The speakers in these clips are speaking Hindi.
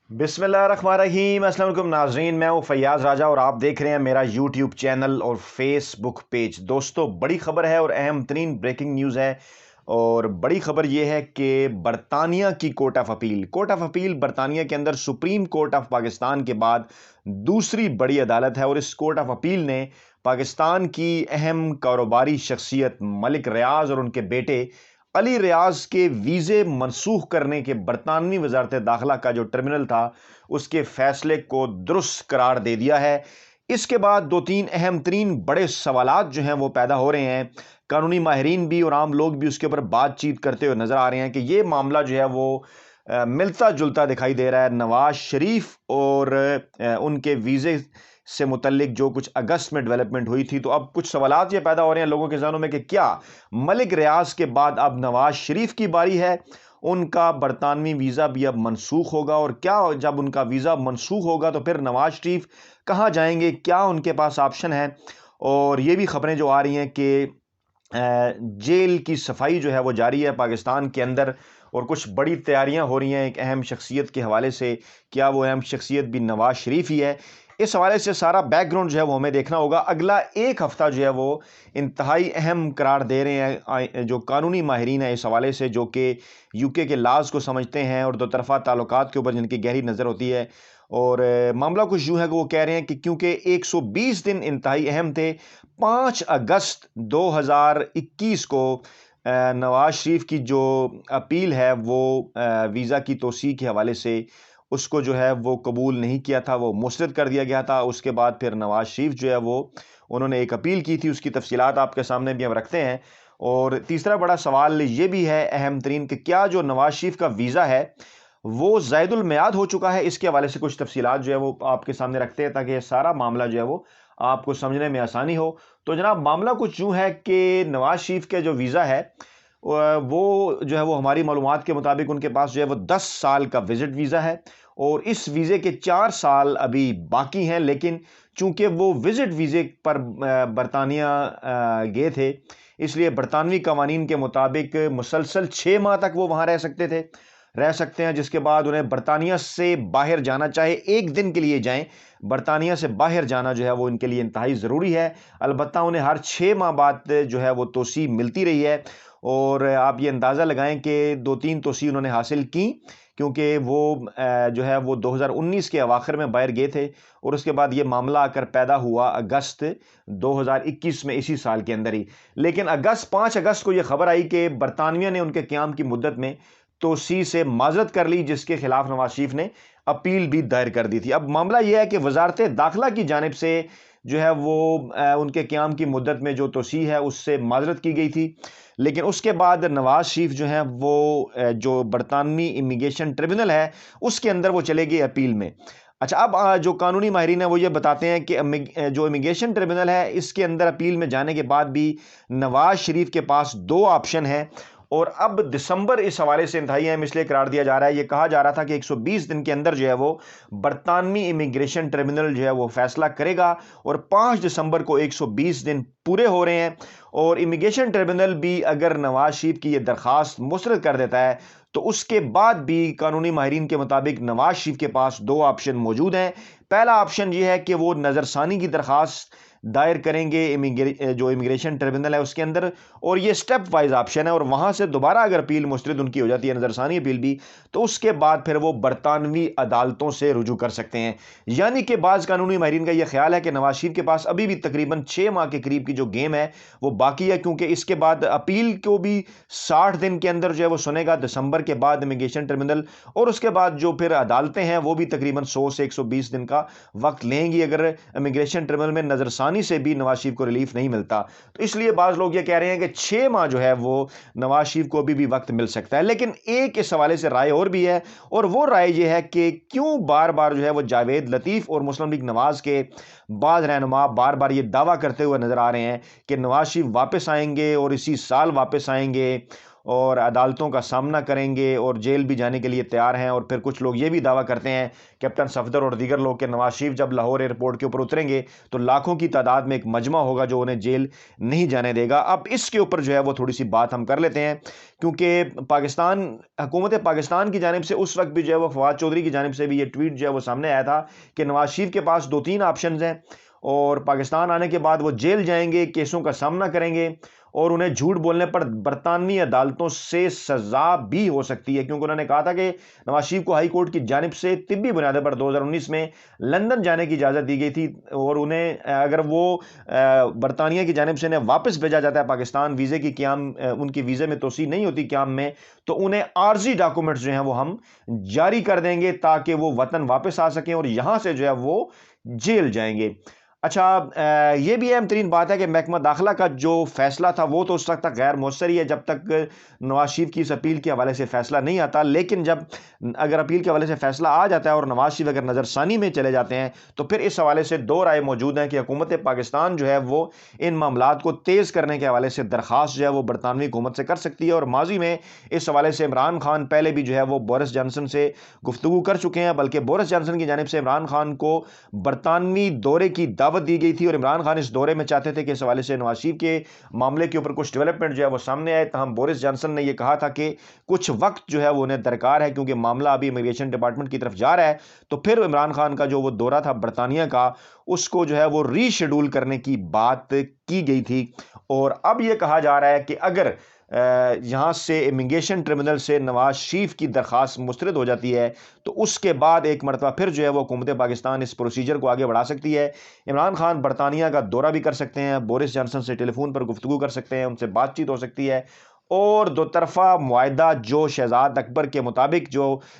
बिस्मिल्लाहिर्रहमानिर्रहीम। अस्सलाम वालेकुम नाजरीन, मैं हूँ फैयाज़ राजा और आप देख रहे हैं मेरा यूट्यूब चैनल और फेसबुक पेज। दोस्तों, बड़ी खबर है और अहम तरीन ब्रेकिंग न्यूज़ है। और बड़ी खबर यह है कि बरतानिया की कोर्ट ऑफ अपील बरतानिया के अंदर सुप्रीम कोर्ट ऑफ पाकिस्तान के बाद दूसरी बड़ी अदालत है। और इस कोर्ट ऑफ अपील ने पाकिस्तान की अहम कारोबारी शख्सियत मलिक रियाज और उनके बेटे अली रियाज के वीज़े मनसूख करने के बरतानवी वजारत दाखिला का जो ट्रिब्यूनल था उसके फैसले को दुरुस्त करार दे दिया है। इसके बाद दो तीन अहम तरीन बड़े सवालात जो हैं वो पैदा हो रहे हैं। कानूनी माहिरीन भी और आम लोग भी उसके ऊपर बातचीत करते हुए नजर आ रहे हैं कि ये मामला जो है वो मिलता जुलता दिखाई दे रहा है। नवाज शरीफ और उनके वीज़े से मुतल्लिक जो कुछ अगस्त में डेवलपमेंट हुई थी, तो अब कुछ सवालात ये पैदा हो रहे हैं लोगों के जहनों में कि क्या मलिक रियाज के बाद अब नवाज शरीफ की बारी है, उनका बरतानवी वीज़ा भी अब मनसूख होगा। और क्या जब उनका वीज़ा मनसूख होगा तो फिर नवाज शरीफ कहाँ जाएंगे, क्या उनके पास ऑप्शन है। और ये भी खबरें जो आ रही हैं कि जेल की सफाई जो है वो जारी है पाकिस्तान के अंदर और कुछ बड़ी तैयारियां हो रही हैं एक अहम शख्सियत के हवाले से। क्या वो अहम शख्सियत भी नवाज शरीफ ही है? इस हवाले से सारा बैकग्राउंड जो है वो हमें देखना होगा। अगला एक हफ्ता जो है वो इंतहाई अहम करार दे रहे हैं जो कानूनी माहिरीन है इस हवाले से, जो कि यूके के लाज को समझते हैं और दो तरफा ताल्लुकात के ऊपर जिनकी गहरी नज़र होती है। और मामला कुछ यूं है कि वो कह रहे हैं कि क्योंकि 120 दिन इंतहाई अहम थे, 5 अगस्त 2021 को नवाज शरीफ की जो अपील है वो वीज़ा की तोसी के हवाले से उसको जो है वो कबूल नहीं किया था, वो मुस्तरद कर दिया गया था। उसके बाद फिर नवाज शरीफ जो है वो उन्होंने एक अपील की थी, उसकी तफसीलात आपके सामने भी हम रखते हैं। और तीसरा बड़ा सवाल ये भी है अहम तरीन कि क्या जो नवाज शरीफ का वीज़ा है वो ज़ायदुल मियाद हो चुका है। इसके हवाले से कुछ तफसीलात जो है वो आपके सामने रखते हैं ताकि ये सारा मामला जो है वो आपको समझने में आसानी हो। तो जनाब, मामला कुछ यूँ है कि नवाज शरीफ के जो वीज़ा है वो जो है वो हमारी मालूमात के मुताबिक उनके पास जो है वो 10 साल का विजिट वीज़ा है और इस वीज़े के 4 साल अभी बाकी हैं। लेकिन चूंकि वो विजिट वीज़े पर बरतानिया गए थे, इसलिए बरतानवी कवानीन के मुताबिक मुसलसल 6 माह तक वो वहाँ रह सकते हैं, जिसके बाद उन्हें बरतानिया से बाहर जाना, चाहे एक दिन के लिए जाएं, बरतानिया से बाहर जाना जो है वो इनके लिए इंतहाई ज़रूरी है। अलबत्ता उन्हें हर 6 माह बाद जो है वो तोसी मिलती रही है। और आप ये अंदाज़ा लगाएं कि 2-3 तोसी उन्होंने हासिल की, क्योंकि वो जो है वो 2019 के अवाखिर में बाहर गए थे और उसके बाद ये मामला आकर पैदा हुआ अगस्त 2021 में, इसी साल के अंदर ही। लेकिन 5 अगस्त को ये खबर आई कि बरतानिया ने उनके क़याम की मुद्दत में तोसी से माजरत कर ली, जिसके खिलाफ नवाज शरीफ ने अपील भी दायर कर दी थी। अब मामला यह है कि वजारत दाखिला की जानिब से जो है वो उनके क़याम की मुद्दत में जो तोसी है उससे माजरत की गई थी। लेकिन उसके बाद नवाज शरीफ जो है वो जो बरतानवी इमिग्रेशन ट्रिब्यूनल है उसके अंदर वो चले गए अपील में। अच्छा, अब जो कानूनी माहिरीन है वो ये बताते हैं कि जो इमिग्रेशन ट्रिब्यूनल है इसके अंदर अपील में जाने के बाद भी नवाज शरीफ के पास 2 ऑप्शन हैं। और अब दिसंबर इस हवाले से इंतहाई अहम इसलिए करार दिया जा रहा है। ये कहा जा रहा था कि 120 दिन के अंदर जो है वो बरतानवी इमिग्रेशन ट्रिब्यूनल जो है वो फैसला करेगा और 5 दिसंबर को 120 दिन पूरे हो रहे हैं। और इमिग्रेशन ट्रिब्यूनल भी अगर नवाज शरीफ की ये दरख्वास्त मुस्तरद कर देता है तो उसके बाद भी कानूनी माहिरीन के मुताबिक नवाज शरीफ के पास 2 ऑप्शन मौजूद हैं। पहला ऑप्शन ये है कि वो नज़रसानी की दरख्वास्त दायर करेंगे जो इमिग्रेशन ट्रिब्यूनल है उसके अंदर, और ये स्टेप वाइज ऑप्शन है। और वहां से दोबारा अगर अपील मुस्तरद उनकी हो जाती है, नजरसानी अपील भी, तो उसके बाद फिर वो बरतानवी अदालतों से रुजू कर सकते हैं। यानी कि बाज कानूनी माहिरीन का यह ख्याल है कि नवाज शरीफ के पास अभी भी तकरीबन 6 माह के करीब की जो गेम है वो बाकी है, क्योंकि इसके बाद अपील को भी 60 दिन के अंदर जो है वो सुनेगा दिसंबर के बाद इमिग्रेशन ट्रिब्यूनल, और उसके बाद जो फिर अदालतें हैं वो भी तकरीबन 100 से 120 दिन का वक्त लेंगी अगर इमिग्रेशन ट्रिब्यूनल में नजरसानी से भी नवाज शरीफ को रिलीफ नहीं मिलता। तो इसलिए बाज लोग ये कह रहे हैं कि 6 माह जो है वो नवाज शरीफ को भी वक्त मिल सकता है। लेकिन एक इस हवाले से राय और भी है, और वो राय ये है कि क्यों बार बार जो है वो जावेद लतीफ और मुस्लिम लीग नवाज के बाज रहनुमा बार बार ये दावा करते हुए नजर आ रहे हैं कि नवाज शरीफ वापस आएंगे और इसी साल वापस आएंगे। और अदालतों का सामना करेंगे और जेल भी जाने के लिए तैयार हैं। और फिर कुछ लोग ये भी दावा करते हैं, कैप्टन सफदर और दीगर लोग, कि नवाज शरीफ जब लाहौर एयरपोर्ट के ऊपर उतरेंगे तो लाखों की तादाद में एक मजमा होगा जो उन्हें जेल नहीं जाने देगा। अब इसके ऊपर जो है वो थोड़ी सी बात हम कर लेते हैं, क्योंकि पाकिस्तान, हुकूमत पाकिस्तान की जानिब से उस वक्त भी जो है वो फवाद चौधरी की जानिब से भी ये ट्वीट जो है वो सामने आया था कि नवाज शरीफ के पास 2-3 ऑप्शंस हैं और पाकिस्तान आने के बाद वो जेल जाएंगे, केसों का सामना करेंगे और उन्हें झूठ बोलने पर बरतानवी अदालतों से सजा भी हो सकती है, क्योंकि उन्होंने कहा था कि नवाज शरीफ को हाई कोर्ट की जानिब से तिब्बी बुनियादों पर 2019 में लंदन जाने की इजाज़त दी गई थी और उन्हें अगर वो बरतानिया की जानिब से उन्हें वापस भेजा जाता है पाकिस्तान, वीज़े की क्याम उनकी वीज़े में तोसी नहीं होती क्याम में, तो उन्हें आर्जी डॉक्यूमेंट्स जो हैं वो हम जारी कर देंगे ताकि वो वतन वापस आ सकें और यहां से जो है वो जेल जाएंगे। अच्छा, ये भी अहम तरीन बात है कि महकमा दाखिला का जो फैसला था वो तो उस वक्त तक गैर मौसर ही है जब तक नवाज शरीफ की इस अपील के हवाले से फैसला नहीं आता, लेकिन जब अगर अपील के हवाले से फैसला आ जाता है और नवाज शरीफ अगर नज़रसानी में चले जाते हैं तो फिर इस हवाले से दो राय मौजूद हैं कि हुकूमत पाकिस्तान जो है वो इन मामलात को तेज़ करने के हवाले से दरख्वास्त जो है वो बरतानवी हुकूमत से कर सकती है। और माजी में इस हवाले से इमरान खान पहले भी जो है वो बोरिस जॉनसन से गुफ्तगू कर चुके हैं, बल्कि बोरिस जॉनसन की जानिब से इमरान खान को बरतानवी दौरे की दावत दी गई थी और इमरान खान इस दौरे में चाहते थे कि इस हवाले से नवाज शरीफ के मामले के ऊपर कुछ डेवलपमेंट जो है वो सामने आए। तहम बोरिस जॉनसन ने यह कहा था कि कुछ वक्त जो है वो उन्हें दरकार है क्योंकि मामला अभी इमिग्रेशन डिपार्टमेंट की तरफ जा रहा है। तो फिर इमरान खान का जो वो दौरा था बरतानिया का, उसको जो है वो रीशेड्यूल करने की बात की गई थी। और अब यह कहा जा रहा है कि अगर यहाँ से इमिग्रेशन ट्रिब्यूनल से नवाज शरीफ की दरख्वास्त मुस्तरद हो जाती है तो उसके बाद एक मरतबा फिर जो है वो हुकूमत पाकिस्तान इस प्रोसीजर को आगे बढ़ा सकती है। इमरान खान बरतानिया का दौरा भी कर सकते हैं, बोरिस जॉनसन से टेलीफोन पर गुफ्तगू कर सकते हैं, उनसे बातचीत हो सकती है और दो तरफा मुआहदा जो शहजाद अकबर के मुताबिक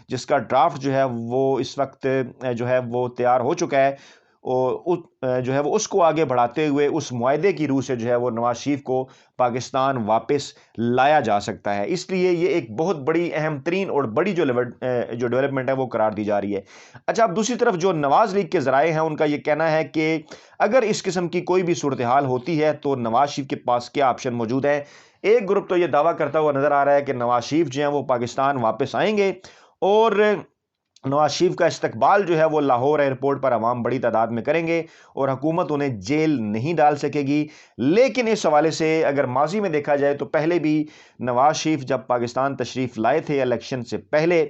जिसका ड्राफ्ट जो है वो इस वक्त जो है वो तैयार हो चुका है और जो है वो उसको आगे बढ़ाते हुए उस मुआहदे की रूह से जो है वो नवाज शरीफ को पाकिस्तान वापस लाया जा सकता है। इसलिए ये एक बहुत बड़ी अहम तरीन और बड़ी जो डेवलपमेंट है वो करार दी जा रही है। अच्छा, अब दूसरी तरफ जो नवाज लीग के ज़राए हैं उनका ये कहना है कि अगर इस किस्म की कोई भी सूरत हाल होती है तो नवाज शरीफ के पास क्या ऑप्शन मौजूद है। एक ग्रुप तो ये दावा करता हुआ नजर आ रहा है कि नवाज शरीफ जो है वो पाकिस्तान वापस आएंगे और नवाज शरीफ का इस्तकबाल जो है वो लाहौर एयरपोर्ट पर अवाम बड़ी तादाद में करेंगे और हुकूमत उन्हें जेल नहीं डाल सकेगी। लेकिन इस हवाले से अगर माजी में देखा जाए तो पहले भी नवाज शरीफ जब पाकिस्तान तशरीफ़ लाए थे इलेक्शन से पहले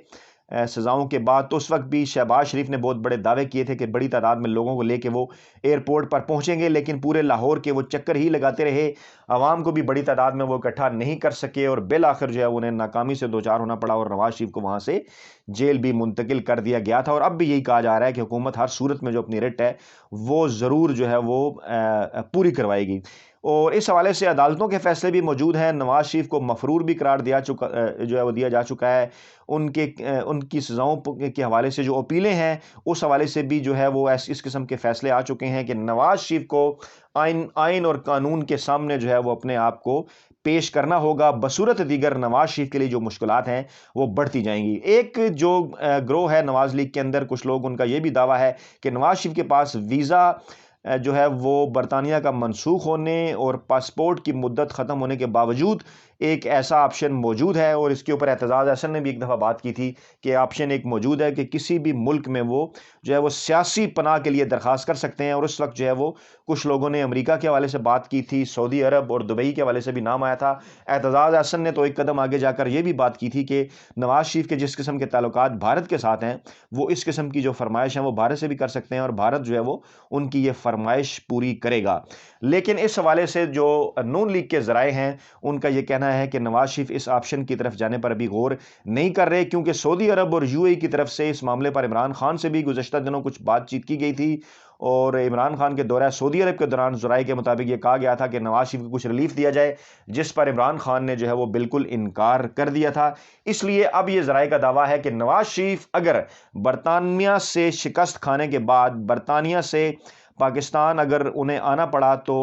सज़ाओं के बाद, तो उस वक्त भी शहबाज शरीफ ने बहुत बड़े दावे किए थे कि बड़ी तादाद में लोगों को लेके वो एयरपोर्ट पर पहुंचेंगे, लेकिन पूरे लाहौर के वो चक्कर ही लगाते रहे, आवाम को भी बड़ी तादाद में वो इकट्ठा नहीं कर सके और बिल आखिर जो है उन्हें नाकामी से दो चार होना पड़ा और नवाज शरीफ को वहाँ से जेल भी मुंतकिल कर दिया गया था। और अब भी यही कहा जा रहा है कि हुकूमत हर सूरत में जो अपनी रिट है वो ज़रूर जो है वो पूरी करवाएगी। और इस हवाले से अदालतों के फैसले भी मौजूद हैं। नवाज शरीफ को मफरूर भी करार जो है वो दिया जा चुका है। उनकी सज़ाओं के हवाले से जो अपीलें हैं उस हवाले से भी जो है वो इस किस्म के फैसले आ चुके हैं कि नवाज शरीफ को आइन और कानून के सामने जो है वो अपने आप को पेश करना होगा। बसूरत दीगर नवाज शरीफ के लिए जो मुश्किलात हैं वो बढ़ती जाएंगी। एक जो ग्रोह है नवाज लीग के अंदर, कुछ लोग, उनका ये भी दावा है कि नवाज शरीफ के पास वीज़ा जो है वो बरतानिया का मनसूख होने और पासपोर्ट की मुद्दत ख़त्म होने के बावजूद एक ऐसा ऑप्शन मौजूद है। और इसके ऊपर एतजाज़ हसन ने भी एक दफ़ा बात की थी कि ऑप्शन एक मौजूद है कि किसी भी मुल्क में वो जो है वो सियासी पनाह के लिए दरख्वास्त कर सकते हैं। और उस वक्त जो है वो कुछ लोगों ने अमेरिका के हवाले से बात की थी, सऊदी अरब और दुबई के हवाले से भी नाम आया था। एतजाज़ हसन ने तो एक कदम आगे जाकर यह भी बात की थी कि नवाज शरीफ के जिस किस्म के ताल्लुकात भारत के साथ हैं वो इस किस्म की जो फरमाइश है वो भारत से भी कर सकते हैं और भारत जो है वो उनकी ये फरमाइश पूरी करेगा। लेकिन इस हवाले से जो नून लीग के ज़राए हैं उनका यह कहना है कि नवाज शरीफ इस ऑप्शन की तरफ जाने पर अभी गौर नहीं कर रहे, क्योंकि सऊदी अरब और यूएई की तरफ से इस मामले पर इमरान खान से भी गुज़श्ता दिनों कुछ बातचीत की गई थी। और इमरान खान के दौरा सऊदी अरब के दौरान ज़राए के मुताबिक ये कहा गया था कि नवाज शरीफ को कुछ रिलीफ दिया जाए, जिस पर इमरान खान ने जो है वो बिल्कुल इनकार कर दिया था। इसलिए अब ये ज़राए का दावा है कि नवाज शरीफ अगर बरतानिया से शिकस्त खाने के बाद बरतानिया से पाकिस्तान अगर उन्हें आना पड़ा तो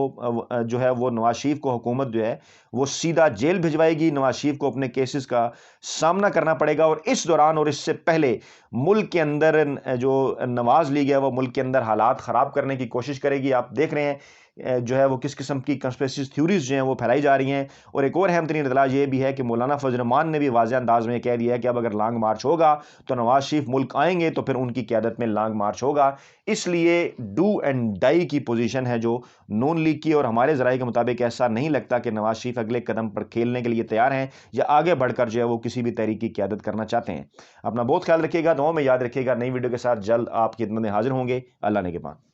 जो है वो नवाज शरीफ को हुकूमत जो है वो सीधा जेल भिजवाएगी। नवाज शरीफ को अपने केसेस का सामना करना पड़ेगा और इस दौरान और इससे पहले मुल्क के अंदर जो नवाज लीग है वो मुल्क के अंदर हालात ख़राब करने की कोशिश करेगी। आप देख रहे हैं जो है वो किस किस्म की कंस्पिरेसी थ्योरीज जो हैं वो फैलाई जा रही हैं। और एक और अहम तरीन इतला ये भी है कि मौलाना फजल रहमान ने भी वाज़ेह अंदाज में कह दिया है कि अब अगर लॉन्ग मार्च होगा तो नवाज शरीफ मुल्क आएंगे तो फिर उनकी क़यादत में लॉन्ग मार्च होगा। इसलिए डू एंड डाई की पोजीशन है जो नून लीग की, और हमारे ज़राए के मुताबिक ऐसा नहीं लगता कि नवाज शरीफ अगले कदम पर खेलने के लिए तैयार हैं या आगे बढ़कर जो है वो किसी भी तहरीक की क़यादत करना चाहते हैं। अपना बहुत ख्याल रखिएगा, दुआओं में याद रखिएगा। नई वीडियो के साथ जल्द आपकी खिदमत में हाजिर होंगे। अल्लाह ने के बाद।